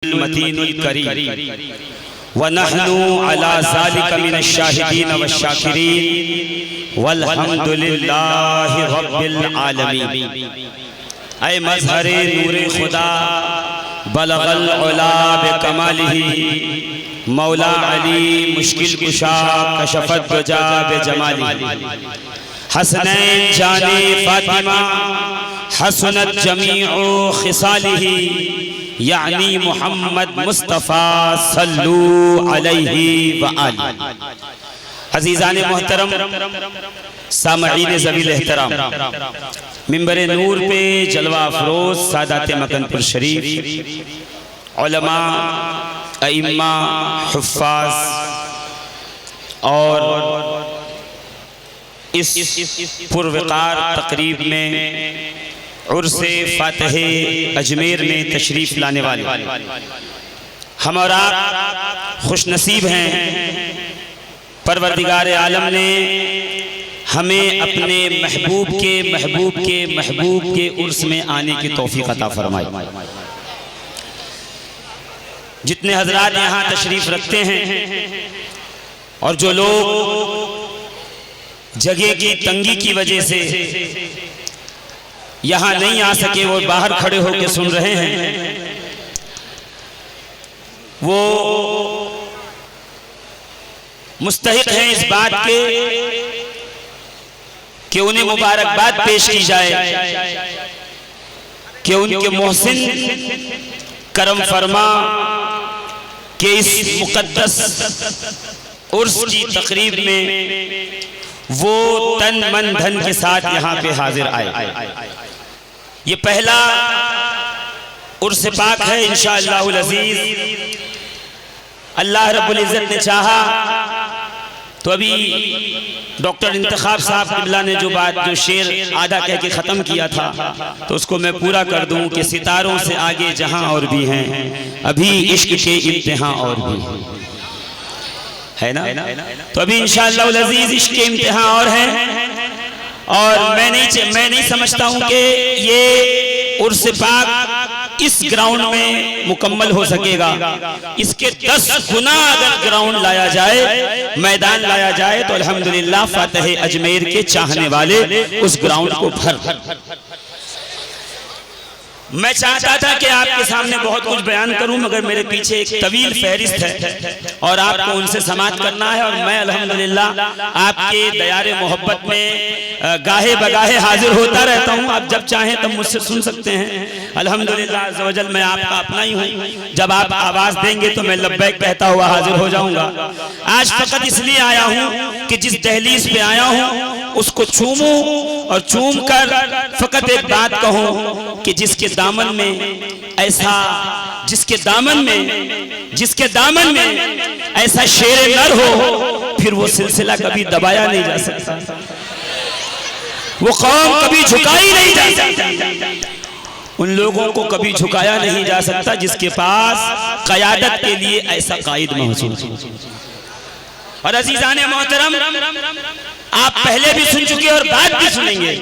मतीनुल करीम व नहनु अला ज़ालिका मिनश शाहिदीन व शाकिरीन वल्हम्दुलिल्लाहि रब्बिल आलमीन। ऐ मज़हरे नूरे खुदा बलगल उला बिकमालिही मौला अली मुश्किल कुशा कशफत दुजा बिजमालिही। हसनैन जाने फातिमा हसनत जमीउ खिसालिही यानी मोहम्मद मुस्तफ़ा सल्लू अलैहि व आलिहि। अज़ीज़ाने मोहतरम सामईन ज़वील एहतराम, मिंबरे नूर पे जलवा अफरोज सादात मकनपुर शरीफ, उलमा, अइम्मा, हुफ़्फ़ाज़ और इस पुरवकार तकरीब में उर्से फ़ातिहे अजमेर में तशरीफ़ लाने वाले हम और आप खुशनसीब हैं। परवरदिगार आलम ने हमें अपने महबूब के उर्स में आने की तौफ़ीक़ अता फरमाई। जितने हज़रात यहाँ तशरीफ़ रखते हैं और जो लोग जगह की तंगी की वजह से यहाँ नहीं आ सके, वो बाहर खड़े होकर सुन रहे हैं, वो मुस्तहिक हैं इस बात के कि उन्हें मुबारकबाद पेश की जाए कि उनके मोहसिन करम फरमा के इस मुक़द्दस उर्स की तकरीब में वो तन मन धन के साथ यहाँ पे हाजिर आए। ये पहला उर्स पाक है इंशाअल्लाहुल अज़ीज़। अल्लाह रब्बुल इज़्ज़त ने चाहा तो अभी डॉक्टर इंतखाब साहब क़िबला ने जो शेर आधा कह के ख़त्म किया था तो उसको मैं पूरा कर दूं कि सितारों से आगे जहां और भी हैं, अभी इश्क के इम्तिहान और भी है ना। तो अभी इंशाअल्लाहुल अज़ीज़ इश्क के इम्तिहान और हैं, और मैं नहीं समझता हूं कि ये उर्स पाक इस ग्राउंड में मुकम्मल हो सकेगा। इसके 10 गुना अगर ग्राउंड लाया जाए, मैदान लाया जाए, तो अल्हम्दुलिल्लाह फ़ातिहे अजमेर के चाहने वाले उस ग्राउंड को भर। मैं चाहता था कि आपके सामने बहुत कुछ बयान करूं, मगर मेरे पीछे एक तवील फहरिस्त है और आपको उनसे समाअत करना है। और मैं अल्हम्दुलिल्लाह आपके दयारे मोहब्बत में गाहे बगाहे हाजिर होता रहता हूं। आप जब चाहें तब मुझसे सुन सकते हैं। अल्हम्दुलिल्लाह अज़्ज़ व जल मैं आपका अपना ही हूं। जब आप आवाज़ देंगे तो मैं लब्बैक कहता हुआ हाजिर हो जाऊंगा। आज फ़कत इसलिए आया हूं कि जिस दहलीज पे आया हूं उसको चूमूं और चूम कर फ़कत एक बात कहूं कि जिसके दामन में ऐसा शेर नर हो, फिर वो सिलसिला कभी दबाया नहीं जा सकता, वो कौम कभी झुकाई नहीं जा सकती, उन लोगों को कभी झुकाया नहीं जा सकता जिसके पास क़यादत के लिए ऐसा कायद मौजूद हो। और अज़ीज़ाने मोहतरम, आप पहले भी सुन चुके और बाद भी सुनेंगे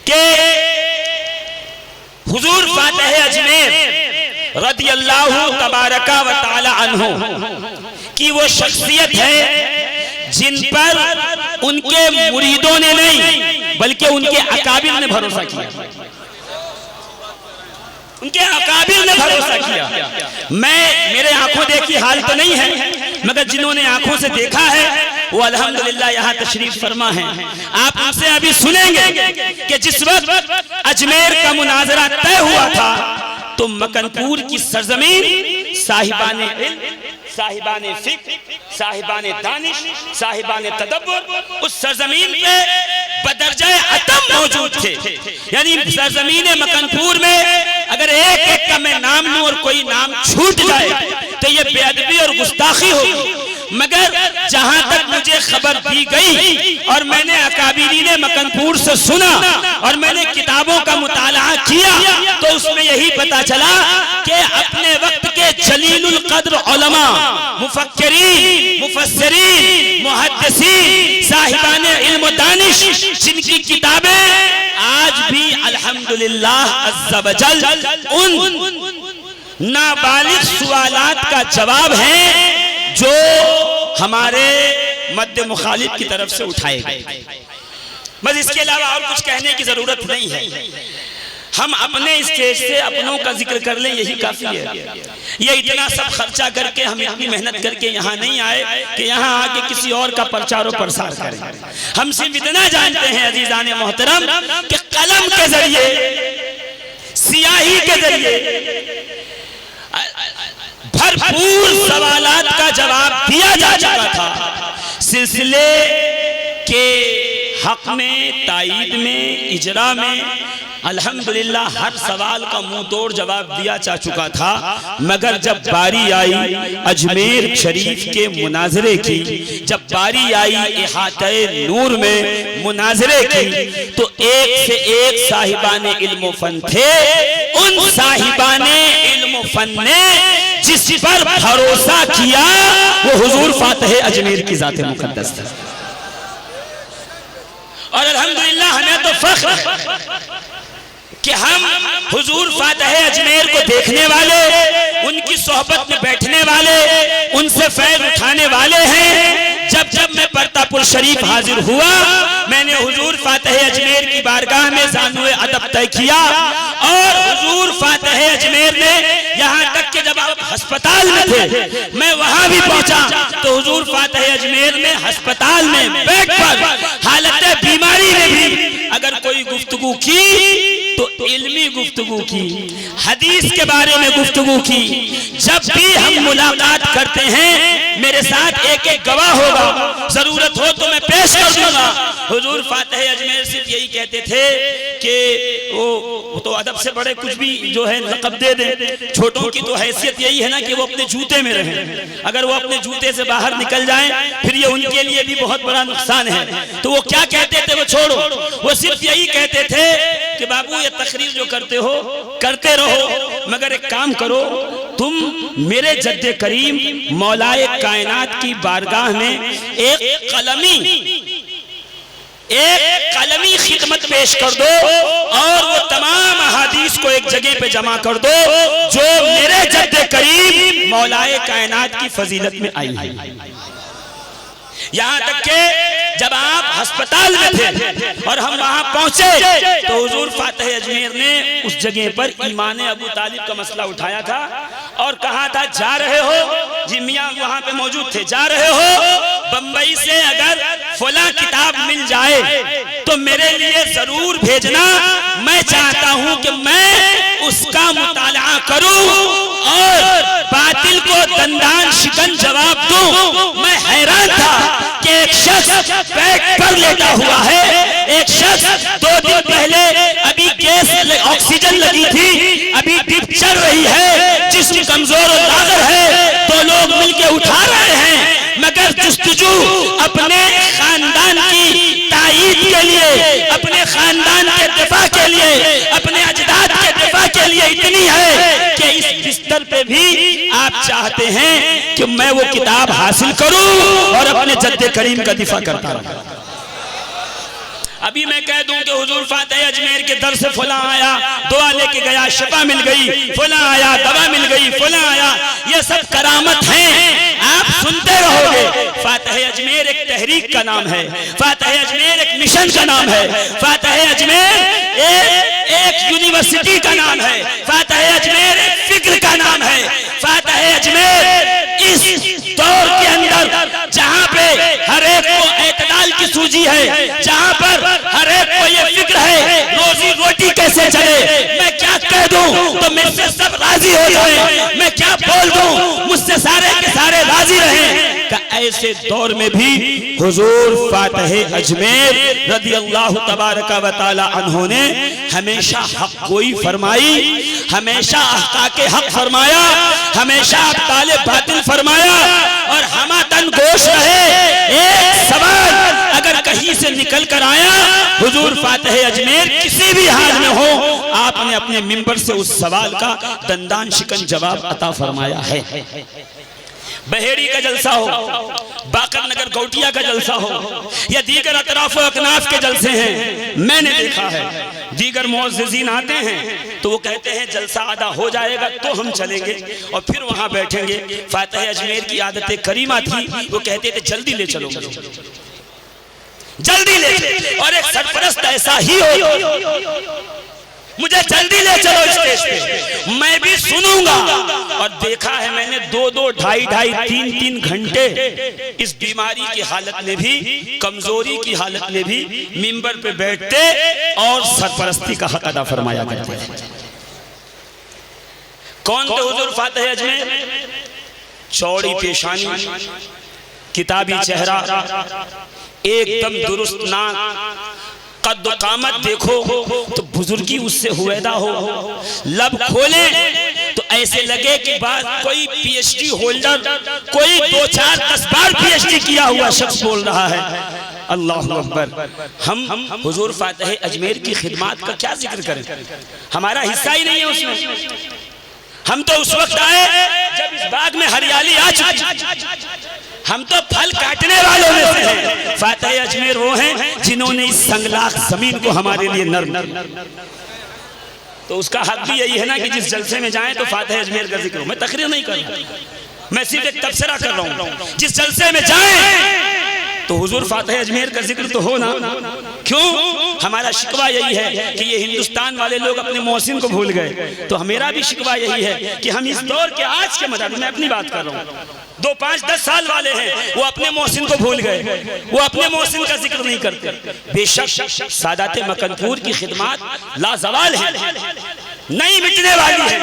कि हुजूर फ़ातिहे अजमेर रदियल्लाहु तबारका व तआला अन्हु की वो शख्सियत है जिन पर उनके मुरीदों ने नहीं बल्कि उनके अकाबिर ने भरोसा किया। उनके अकाबिर ने भरोसा किया। मेरे आंखों देखी हाल तो नहीं है, मगर जिन्होंने आंखों से देखा है वो अल्हम्दुलिल्लाह यहाँ तशरीफ फरमा है। आप उनसे अभी सुनेंगे कि जिस वक्त अजमेर का मुनाजरा तय हुआ था तो मकनपुर की सरजमीन साहिबाने इल्म, साहिबाने फिक्र, साहिबाने दानिश, साहिबाने तदब्बुर उस सरजमीन पे बदरजाए अतम मौजूद थे। यानी सरजमीन मकनपुर में अगर एक एक का मैं नाम लूं और कोई नाम छूट जाए तो ये बेअदबी और गुस्ताखी होगी। मगर जहां तक मुझे खबर दी गई और मैंने अकाबिरीन मकनपुर से सुना और मैंने किताबों का मुताला किया तो उसमें यही पता चला कि अपने वक्त के जलीलुल कद्र उलमा, मुफक्किरीन, मुफस्सिरीन, मुहद्दिसीन, साहिबाने इल्म दानिश, जिनकी किताबें आज भी अल्हम्दुलिल्लाह अज़्ज़ व जल उन नाबालिग सवालात का जवाब है जो हमारे मद्दे मुखालिफ की तरफ से उठाए गए। बस इसके अलावा और कुछ कहने की जरूरत नहीं है। हम अपने स्टेज से अपनों का जिक्र कर लें, यही काफी है। ये इतना सब खर्चा करके, हम इतनी मेहनत करके यहाँ नहीं आए कि यहाँ आके किसी और का प्रचार और प्रसार करें। हम सिर्फ इतना जानते हैं अजीजान मोहतरम कि कलम के जरिए, सियाही के जरिए भरपूर सवालात का जवाब दिया जा चुका था। सिलसिले के हक में, तायीद में, इजरा में अल्हम्दुलिल्लाह हर सवाल का मुंह तोड़ जवाब दिया जा चुका था। मगर जब बारी आई अजमेर शरीफ के मुनाजरे की, जब बारी आई इहाते नूर में मुनाजरे की, तो एक से एक साहिबाने इल्म फन थे। उन साहिबाने इल्म फन ने जिस पर भरोसा किया वो हुजूर फातिह अजमेर की जाते मुकद्दस था। और अल्हम्दुलिल्लाह हमें तो फख्र है कि हम हुजूर फातिह अजमेर को देखने वाले, उनकी सोहबत में बैठने वाले, उनसे फैज़ उठाने वाले हैं। जब जब मैं परतापुर शरीफ हाजिर हुआ, मैंने हुजूर फातिह अजमेर की बारगाह में ज़ानुए अदब तय किया। और हुजूर फातिह अजमेर ने यहाँ तक कि जब आप अस्पताल में थे, मैं वहां भी पहुंचा तो हुजूर फातिह अजमेर में अस्पताल में बेड पर हालत बीमारी में भी अगर कोई गुफ्तगू की तो इल्मी गुफ्तगू की, हदीस के बारे में गुफ्तगू की। जब भी हम मुलाकात करते हैं, मेरे साथ एक एक गवाह होगा, जरूरत हो तो मैं पेश कर दूंगा। हुजूर फातिह अजमेर सिर्फ यही कहते थे कि वो तो अदब से बड़े कुछ भी जो है लक़ब दे दें। छोटों की तो हैसियत यही है ना कि वो अपने जूते में रहें। अगर वो अपने जूते से बाहर निकल जाएं, फिर ये उनके लिए भी बहुत बड़ा नुकसान है। तो वो क्या कहते थे वो छोड़ो, वो सिर्फ यही कहते थे कि बाबू ये तकरीर जो करते हो करते रहो, मगर एक काम करो, तुम मेरे जद्दे करीम मौलाए कायनात की बारगाह में एक कलमी खिदमत पेश कर दो और वो तमाम अहादीस को एक जगह पे जमा कर दो जो मेरे जद्दे करीम मौलाए कायनात की फजीलत में आई है। यहाँ तक के जब आप अस्पताल में थे और हम वहां पहुंचे तो हुजूर फातिह अजमेर ने उस जगह पर ईमान अबू तालिब का मसला उठाया था और कहा था, जा रहे हो जी मियाँ वहां पे मौजूद थे, जा रहे हो बंबई से अगर फला किताब मिल जाए तो मेरे लिए जरूर भेजना। मैं चाहता हूं कि मैं उसका मुताला करूं और बातिल को दंदान शिकन जवाब दूं। मैं हैरान था कि एक शख्स पेट पर लेटा हुआ है, एक शख्स 2 दिन पहले अभी गैस ऑक्सीजन लगी थी, अभी ड्रिप चल रही है, जिस्म कमजोर और लागर है, 2 लोग मिलके उठा रहे हैं। मगर जुस्तजू अपने खानदान की तायीद के लिए, अपने खानदान के दिफा के लिए, अपने अजदाद के दिफा के लिए इतनी है कि इस बिस्तर पे भी आप चाहते हैं कि मैं वो किताब हासिल करूं और अपने जद्दे करीम का दिफा करता रहूं। अभी मैं कह दूं कि हुजूर फातिह अजमेर के दर से फला आया, दुआ लेके गया, शिफा मिल गई, फला आया, दवा मिल गई, फला आया, ये सब करामत हैं, आप सुनते रहोगे। फातिह अजमेर एक तहरीक का नाम है, फातिह अजमेर एक मिशन का नाम है, फातिह अजमेर एक यूनिवर्सिटी का नाम है, फातिह अजमेर एक फिक्र का नाम है। फातिह अजमेर इस दौर के अंदर जहां पे हर एक को एतदाल की सूझी है, जहां पर हर एक को ये फिक्र है रोजी रोटी कैसे चले, मैं क्या कह दूं तो मुझसे सब राजी हो जाए, मैं क्या बोल दूं मुझसे सारे के सारे राजी रहें। ऐसे दौर में भी हुजूर फातिह अजमेर रदियल्लाहु तबारक व तआला अन्हु ने हमेशा हक गोई फरमाई, हमेशा अहकाके हक फरमाया, हमेशा अब्ताले बातिल फरमाया और हमातन गोश रहे। एक सवाल अगर कहीं से निकल कर आया, हुजूर फातिह अजमेर किसी भी हाल में हो, आपने अपने मिंबर से उस सवाल का दंदान शिकन जवाब अता फरमाया है। बहेड़ी का जलसा हो, बाकर नगर गौटिया का जलसा हो, या दीगर अतराफ अकनाफ के जलसे हैं, मैंने देखा है। दीगर मुअज़्ज़िज़ीन आते हैं तो वो कहते हैं जलसा आधा हो जाएगा तो हम चलेंगे और फिर वहां बैठेंगे। फातिह अजमेर की आदत करीमा थी, वो कहते थे जल्दी ले चलो, जल्दी ले चलो। और एक सरपरस्त ऐसा ही हो, मुझे जल्दी ले चलो स्टेज पे, मैं भी सुनूंगा। और देखा है मैंने 2-2, 2.5, 3-3 घंटे इस बीमारी की हालत में भी, कमजोरी की हालत में भी मिंबर पे बैठते और सरपरस्ती का हक अदा फरमाया करते थे। कौन थे हुजूर फातिह अजमेर? चौड़ी पेशानी, किताबी चेहरा, एकदम दुरुस्त नाक, कद कामत देखो तो बुजुर्गी उससे हुएदा हो, लब खोले तो ऐसे लगे कि बात कोई पीएचडी होल्डर, कोई 2-4-10 बार पीएचडी किया हुआ शख्स बोल रहा है। अल्लाह अकबर। हम हुजूर फातिह अजमेर की खिदमत का क्या जिक्र करें, हमारा हिस्सा ही नहीं है उसमें। हम तो उस वक्त आए जब इस बाग में हरियाली आ चुकी, हम तो फल काटने वालों में से हैं। फातिह अजमेर वो हैं जिन्होंने इस संगलाख जमीन को हमारे लिए नर्म, तो उसका हक भी यही है ना कि जिस जलसे में जाएं तो फातिह अजमेर का जिक्र हो। मैं तकरीर नहीं कर रहा, मैं सिर्फ एक तबसरा कर रहा हूँ। जिस जलसे में जाएं तो हुजूर फातिह अजमेर का जिक्र तो हो ना। क्यों? हमारा शिकवा यही है कि ये हिंदुस्तान वाले लोग अपने मोहसिन को भूल गए, तो मेरा भी शिकवा यही है कि हम इस दौर के आज के मदाद में अपनी बात कर रहा हूँ, 2, 5, 10 साल वाले हैं, वो अपने मोहसिन को भूल गए, वो अपने मोहसिन का जिक्र नहीं करते। बेशक सादाते मकनपुर की खिदमत लाजवाल है, नहीं मिटने वाली है।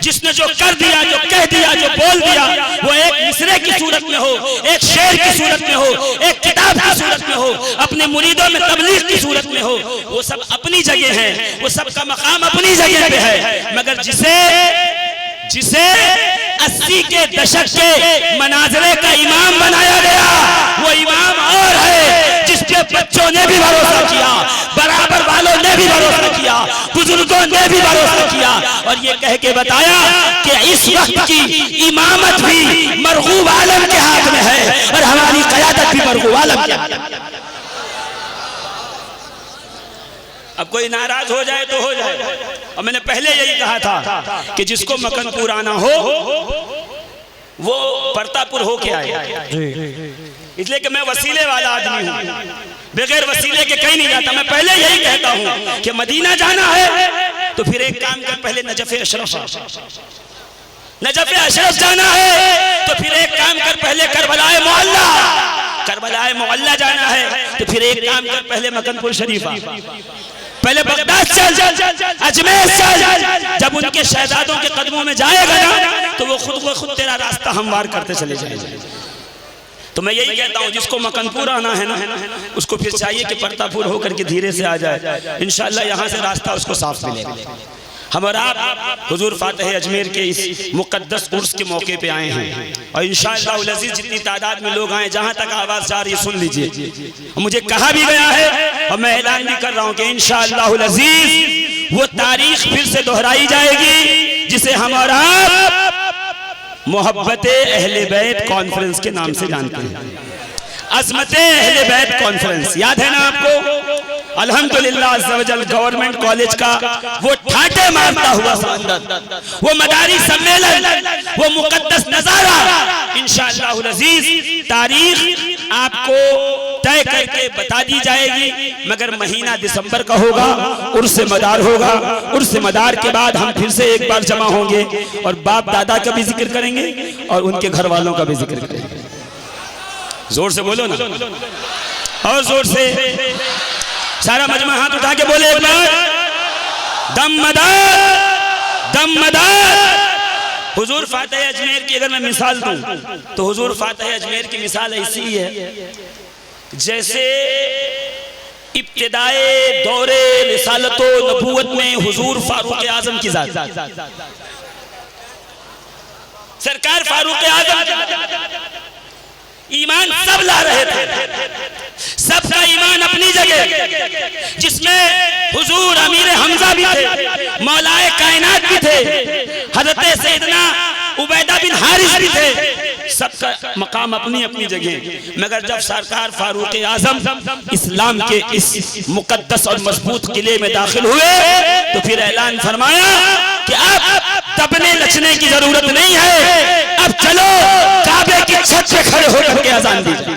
जिसने जो कर दिया, जो कह दिया, जो बोल दिया, वो एक मिसरे की सूरत में हो, एक शेर की सूरत में हो, एक किताब की सूरत में हो, अपने मुरीदों में तबलीग की सूरत में हो, वो सब अपनी जगह है, वो सबका मकाम अपनी जगह पे है। मगर जिसे 80 के दशक के मनाजरे का इमाम बनाया गया, वो इमाम और है जिसके बच्चों ने भी भरोसा किया, बराबर वालों ने भी भरोसा किया, बुजुर्गों ने भी भरोसा किया, और ये कह के बताया कि इस वक्त की इमामत भी मरगूब आलम के हाथ में है और हमारी क़यादत भी मरगूब आलम के हाथ में। अब कोई नाराज हो जाए तो हो जाए, और मैंने पहले यही कहा था कि जिसको मकनपुर आना हो वो परतापुर हो के आए, इसलिए कि मैं वसीले वाला आदमी हूँ, बगैर वसीले के कहीं नहीं जाता। मैं पहले यही कहता हूँ कि मदीना जाना है तो फिर एक काम कर, पहले नजफ़ अशरफ, नजफ़ अशरफ जाना है तो फिर एक काम कर, पहले करबलाए मोहल्ला, करबलाए मोहल्ला जाना है तो फिर एक काम कर, पहले मकनपुर शरीफा, पहले बगदाद चल, अजमेर चल। जब उनके शहजादों के कदमों में जाएगा ना तो वो खुद तेरा रास्ता हमवार करते चले जाएंगे। तो मैं यही कहता हूँ जिसको मकनपुर आना है ना, उसको फिर चाहिए कि परतापुर होकर के धीरे से आ जाए, इंशाअल्लाह यहाँ से रास्ता उसको साफ मिलेगा। हम और आप हुजूर फातिह अजमेर के इस मुकद्दस उर्स के मौके पे आए हैं, और इंशाअल्लाह उल अज़ीज़ जितनी तादाद में लोग आए, जहाँ तक आवाज़ जा रही है सुन लीजिए। मुझे कहा भी गया है और मैं ऐलान भी कर रहा हूँ कि इंशाअल्लाह उल अज़ीज़ वो तारीख फिर से दोहराई जाएगी जिसे हम और आप मोहब्बते अहले बैत कॉन्फ्रेंस के नाम से जानते हैं। अज़मते अहले बैत कॉन्फ्रेंस याद है ना आपको? अल्हम्दुलिल्लाह अज़्ज़ा वजल गवर्नमेंट कॉलेज का वो ठाटे मारता हुआ समंदर, वो मदारी सम्मेलन, वो मुकद्दस नजारा, इंशाअल्लाह अज़ीज़ तारीख आपको तय करके बता दी जाएगी। मगर महीना दिसंबर का होगा, उर्स मदार होगा, उर्स मदार के बाद हम फिर से एक बार जमा होंगे और बाप दादा का भी जिक्र करेंगे और उनके घर वालों का भी जिक्र करेंगे। जोर से बोलो ना, और जोर से सारा मजमा हाथ उठा के बोले एक बार, दम मदार। हुजूर फातिह अजमेर की अगर मैं मिसाल दूं तो हुजूर फातिह अजमेर की मिसाल ऐसी ही है जैसे इब्तिदाए दौरे रिसालतो नबूवत में हुजूर फारूक आजम की जात, सरकार फारूक आजम ईमान सब ला रहे थे, सबका ईमान अपनी जगह, जिसमें हुजूर अमीर हमजा भी थे, मौलाए कायनात भी थे, हजरत सैयदना उबैदा बिन हारिस भी थे, सबका मकाम अपनी अपनी जगह, मगर जब सरकार फारूक आजम इस्लाम के इस मुकद्दस और मजबूत किले में दाखिल हुए तो फिर ऐलान फरमाया कि अब दबने लचने की जरूरत नहीं है, अब चलो काबे की छत पे खड़े होकर के अजान दीजिए।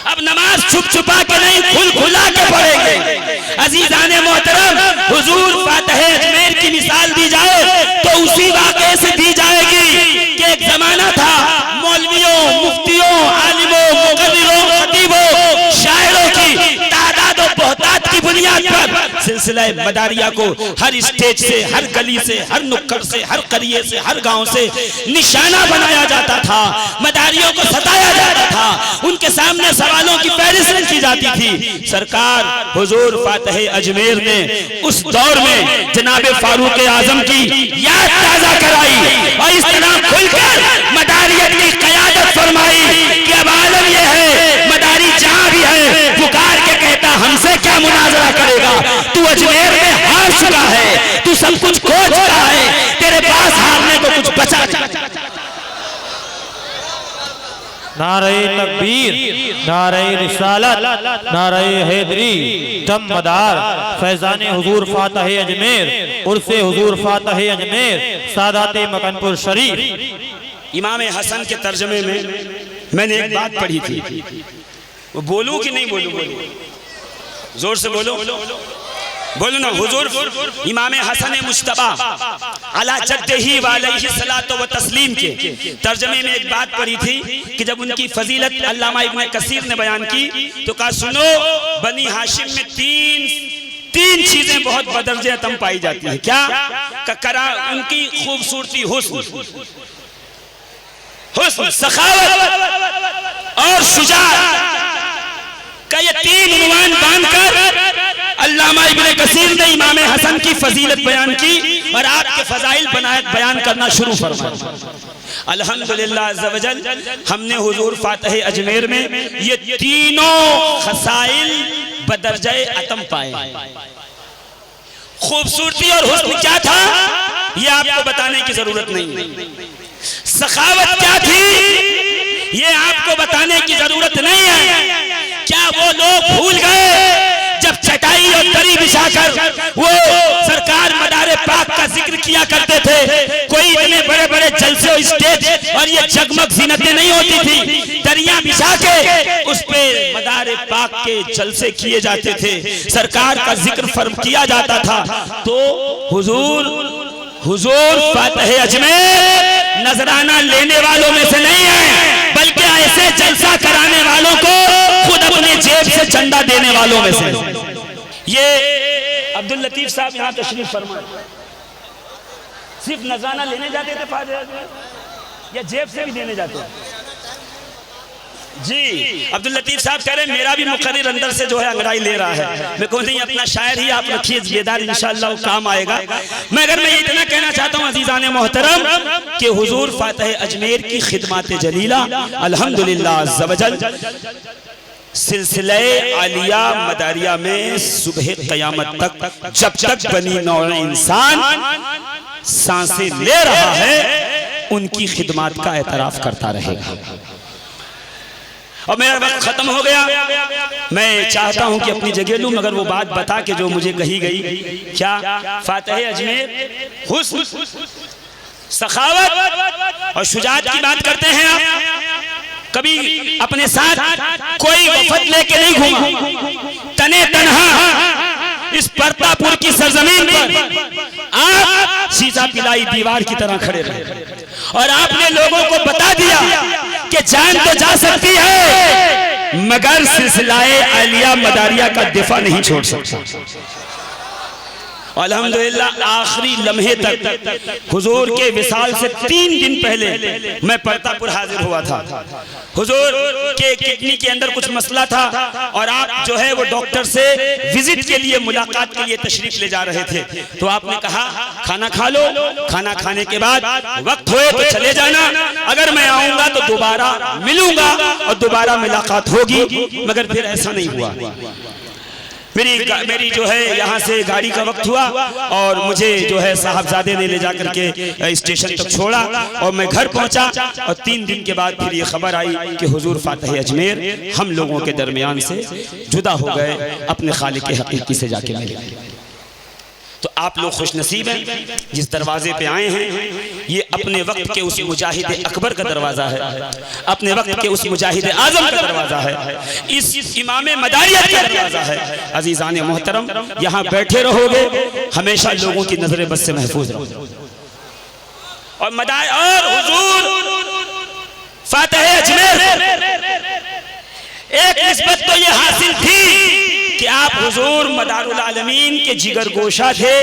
अब नमाज छुप छुपा के नहीं, खुल खुला के पढ़ेंगे। अजीजाने मोहतरम, हुजूर फातह अजमेर की मिसाल दी जाए तो उसी वाक़े से दी जाएगी कि एक जमाना था मौलवियों, मुफ्तियों, आलिमों, मुक़र्रिरों, खतीबों, शायरों की तादाद और बहुतात की बुनियाद पर सिलसिला मदारिया को हर स्टेज से, हर गली से, हर नुक्कड़ से, हर करिए से, हर गांव से निशाना बनाया जाता था। मदारियों को सताया जाता था, उनके सामने सवालों की फहरिस्त की जाती थी। सरकार हुजूर फातह अजमेर ने उस दौर में जनाब फारूक आजम की याद ताजा कराई और इस तरह खुलकर मदारियत की क़यादत फरमाई कि अब आलम यह है, मदारी जहां भी है पुकार के कहता हमसे क्या मुनाजरा करेगा, तू अजमेर में हार चुका है, तू सब कुछ खो चुका है, तेरे पास हारने को कुछ बचा नहीं। नारे तकबीर, नारे रिसालत, नारे हैदरी, टमदार फैजान हुजूर फातह अजमेर, उर्से हुजूर फातह अजमेर, सादाते मकनपुर शरीफ। इमाम हसन के तर्जमे में मैंने एक बात पढ़ी थी, वो बोलूं कि नहीं बोलूं? जोर से बोलो, बोलो ना। हुजूर इमाम हसन मुज्तबा अला जद्दही व अलैहि सलातो व तस्लीम के तर्जमे में एक बात पढ़ी थी कि जब उनकी फजीलत अल्लामा इब्न कसीर ने बयान की तो कहा सुनो, बनी हाशिम में तीन चीजें बहुत बदर्जे अतम पाई जाती है। क्या? करा उनकी खूबसूरती, हुस्न, सखावत और शुजाअत का ये तीन उन्वान बांधकर अल्लामा इब्ने कसीर ने इमाम हसन की फजीलत बयान की और आपके फजाइल बयान करना शुरू फरमाया। अल्हम्दुलिल्लाह अज़्ज़ा वजल हमने हुजूर फातह अजमेर में ये तीनों खसाइल बदर्जे अतम पाए। खूबसूरती और हुस्न क्या था ये आपको बताने की जरूरत नहीं, सखावत क्या थी ये आपको बताने की जरूरत नहीं है। क्या वो लोग भूल गए जब चटाई और दरी बिछाकर वो सरकार मदारे पाक का जिक्र किया करते थे, कोई इतने बड़े बड़े जलसे और स्टेज और ये जगमग ज़ीनतें नहीं होती थी, दरियां बिछा के उस पे मदारे पाक के जलसे किए जाते थे, सरकार का जिक्र फर्म किया जाता था। तो हुजूर फातह अजमेर नजराना लेने वालों में से नहीं है, बल्कि ऐसे जलसा कराने वालों को खुद अपने जेब से चंदा देने वालों में से। ये अब्दुल लतीफ साहब यहाँ तशरीफ फरमा, सिर्फ नजराना लेने जाते थे फातह या जेब से भी देने जाते हैं? जी अब्दुल लतीफ साहब कह रहे हैं मेरा भी मुकर्रिर अंदर से जो है अंगड़ाई ले रहा है। मैं कहूँ नहीं, अपना शायर ही आप रखिए जिम्मेदार, इंशाअल्लाह काम आएगा। मगर मैं इतना कहना चाहता हूँ अजीज़ाने मोहतरम कि हुजूर फातह अजमेर की खिदमत जलीला अल्हम्दुलिल्लाह अज़्ज़ा वजल सिलसिले आलिया मदारिया में सुबह क़यामत तक जब तक बनी नौ इंसान सांसें ले रहा है उनकी खिदमत का एतराफ़ करता रहेगा। और मेरा वक्त खत्म हो गया, मैं चाहता हूं कि अपनी जगह लूं, मगर वो बात बता के जो मुझे कही गई, क्या फातह अजमेर हुस्न, सखावत और शुजाअत की बात करते हैं आप। कभी अपने साथ कोई वफद लेके नहीं घूमा, तने तन्हा इस परतापुर की सरजमीन पर आप शीशा पिलाई दीवार की तरह खड़े रहे और आपने लोगों को बता दिया कि जान तो जा सकती है मगर सिलसिलाए आलिया मदारिया का दिफा नहीं छोड़ सकता। अल्हम्दुलिल्लाह आखिरी लम्हे तक हुजूर के विसाल से 3 दिन पहले मैं परतापुर हाजिर हुआ था। हुजूर के किडनी के अंदर कुछ मसला था और आप जो है वो डॉक्टर से विजिट के लिए, मुलाकात के लिए तशरीफ ले जा रहे थे। तो आपने कहा खाना खा लो, खाना खाने के बाद वक्त होए तो चले जाना, अगर मैं आऊंगा तो दोबारा मिलूंगा और दोबारा मुलाकात होगी। मगर फिर ऐसा नहीं हुआ। मेरी जो है यहाँ से गाड़ी का वक्त हुआ और मुझे जो है साहबजादे ने ले जाकर के स्टेशन तक छोड़ा और मैं घर पहुँचा और 3 दिन के बाद फिर ये खबर आई कि हुजूर फातह अजमेर हम लोगों के दरमियान से जुदा हो गए, अपने खालिक हकीकी से जाके मिले। तो आप लोग खुशनसीब हैं जिस दरवाजे पे आए हैं। ये अपने वक्त के उस मुजाहिद अकबर का दरवाजा है, अपने वक्त के उस मुजाहिद आजम का दरवाजा है, इस इमाम मदारियत का दरवाजा है। अजीजान मोहतरम, यहाँ बैठे रहोगे हमेशा लोगों की नजर बस से महफूज रहोगे। और हुजूर फातह अजमेर एक निस्बत तो ये हासिल थी कि आप हुजूर मदारुल आलमीन के जिगर गोशा थे,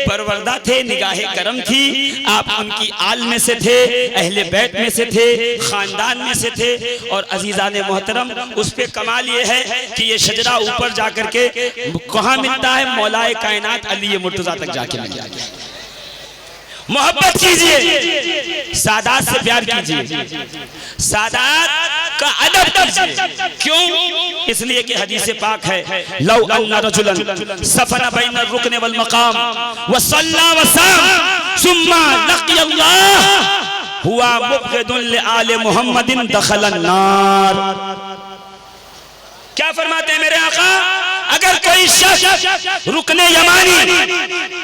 परवरदा थे, निगाहे करम थी। आप उनकी आल में से थे, अहले बैत में से थे, खानदान में से थे। और अजीजान मोहतरम, उस पे कमाल ये है कि ये शजरा ऊपर जाकर के कहाँ मिलता है? मौलाए कायनात अली मुर्तजा तक जाके मिल गया। मोहब्बत कीजिए, सादात से प्यार कीजिए, सादात का अदब कीजिए। क्यों? इसलिए कि हदीस पाक है, लौ अन्ना रजुलन सफर बैन रुकन वल मकाम व सल्ला व साम सुम्मा लक़िया अल्लाह हुआ मुबग़िदुन li आले मुहम्मदिन दखलन नार। क्या फरमाते हैं मेरे आका? अगर कोई शख्स रुकने यमानी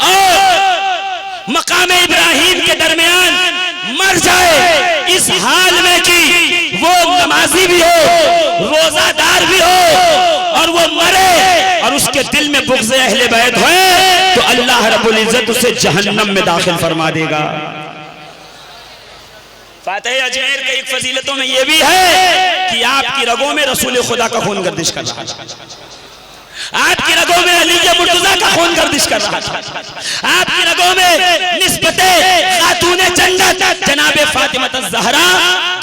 और मकाम इब्राहिम के दरमियान मर जाए इस हाल में कि वो नमाजी भी हो, रोजादार भी हो, और वो मरे और उसके दिल में बुग़्ज़ अहले बैत हो, तो अल्लाह रब्बुल इज्जत उसे जहन्नम में दाखिल फरमा देगा। फातह अजमेर के एक फजीलतों में ये भी है कि आपकी रगों में रसूल खुदा का खून गर्दिश कर रहा है, आपकी रगों में अली के मुर्तजा का खून गर्दिश कर रहा था, आपकी रगों में निस्बते खातूने जन्नत जनाबे फातिमा ज़हरा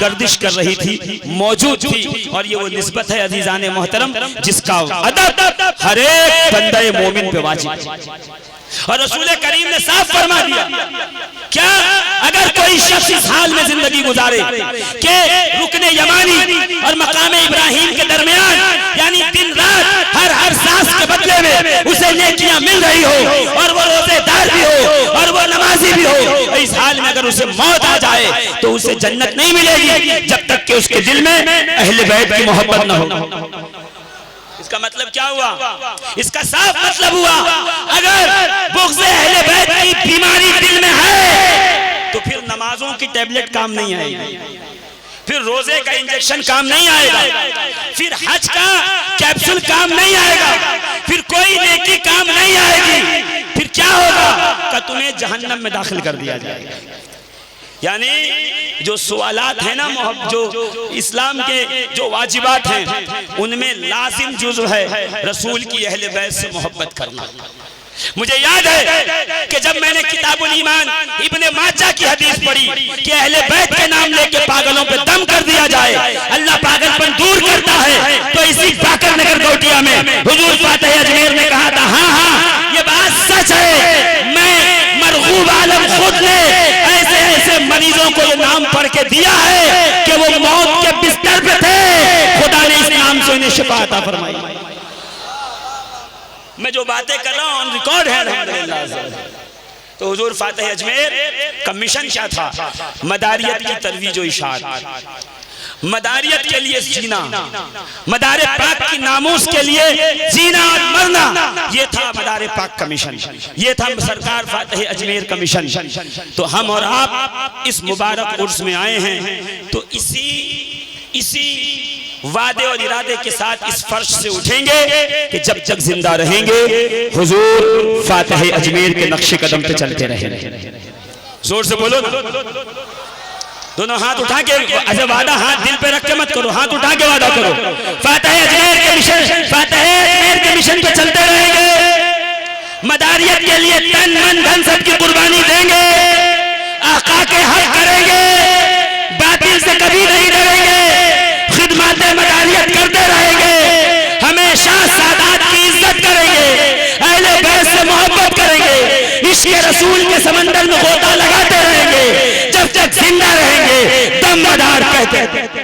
गर्दिश कर रही थी, मौजूद थी। और ये वो निस्बत है अजीजान मोहतरम जिसका अदब हर एक बंदे मोमिन पे वाजिब। और रसूल करीम ने साफ फरमा दिया, क्या अगर कोई शख्स इस हाल में जिंदगी गुजारे कि रुकने यमानी और मकाम इब्राहिम के दरमियान यानी दिन रात हर सांस के बदले में उसे नेकियां मिल रही हो और वो रोजेदार भी हो और वो नमाजी भी हो, इस हाल में अगर उसे मौत आ जाए तो उसे जन्नत नहीं मिलेगी जब तक कि उसके दिल में अहले बैत की मोहब्बत न हो। इसका मतलब क्या हुआ? इसका साफ मतलब हुआ, अगर बुग़्ज़ अहले बैत की बीमारी दिल में है तो फिर नमाजों की टैबलेट काम नहीं आएगी, फिर रोजे का इंजेक्शन काम नहीं आएगा, फिर हज का कैप्सूल काम नहीं आएगा, फिर कोई नेकी काम नहीं आएगी। फिर क्या होगा? कि तुम्हें जहन्नम में दाखिल कर दिया जाएगा। यानी जो सवालात है ना, जो इस्लाम के जो वाजिबात हैं उनमें लाजिम जुज़ है रसूल की अहले बैत से मोहब्बत करना। मुझे याद है कि जब मैंने किताबुल ईमान इब्ने माजा की हदीस पढ़ी कि अहले बैत के नाम लेके पागलों पे दम कर दिया जाए, अल्लाह पागलपन दूर करता है, तो इसी बाकर नगर गौटिया में हुजूर फातह अजमेर ने कहा था, हाँ हाँ ये बात सच है, मैं मरगूब आलम खुद ने ऐसे मरीजों को ये नाम पढ़ के दिया है कि वो मौत के बिस्तर पे थे, खुदा ने इस नाम से उन्हें शिफा अता फरमाई। मैं जो बातें कर रहा हूं ऑन रिकॉर्ड है अल्हम्दुलिल्लाह। तो हुजूर फातह अजमेर का मिशन क्या था? मदारियत की तरवीज और इशाअत, मदारियत के लिए जीना, मदारे पाक की नामूस के लिए जीना और मरना, ये था मदारे पाक का मिशन, ये था सरकार फातह अजमेर का मिशन। तो हम और आप इस मुबारक उर्स में आए हैं, तो इसी वादे और इरादे के साथ इस फर्श से उठेंगे कि जब तक जिंदा रहेंगे हुजूर फातह अजमेर के नक्शे कदम पे चलते रहेंगे। जोर से बोलो ना, दोनों हाथ उठा के, ऐसे वादा हाथ दिल पे रख के मत करो, हाथ उठा के वादा करो, फातह अजमेर के मिशन पे चलते रहेंगे, मदारियत के लिए तन मन धन सबकी कुर्बानी देंगे, आका के हक करेंगे, बातिल से कभी नहीं डरेंगे, खिदमत मदारियत करते रहेंगे, हमेशा सादात की इज्जत करेंगे, अहले बैत से मोहब्बत करेंगे, इश्क़ रसूल के समंदर में गोता लगाते रहेंगे जब तक जिंदा रहेंगे, दम मदार कहते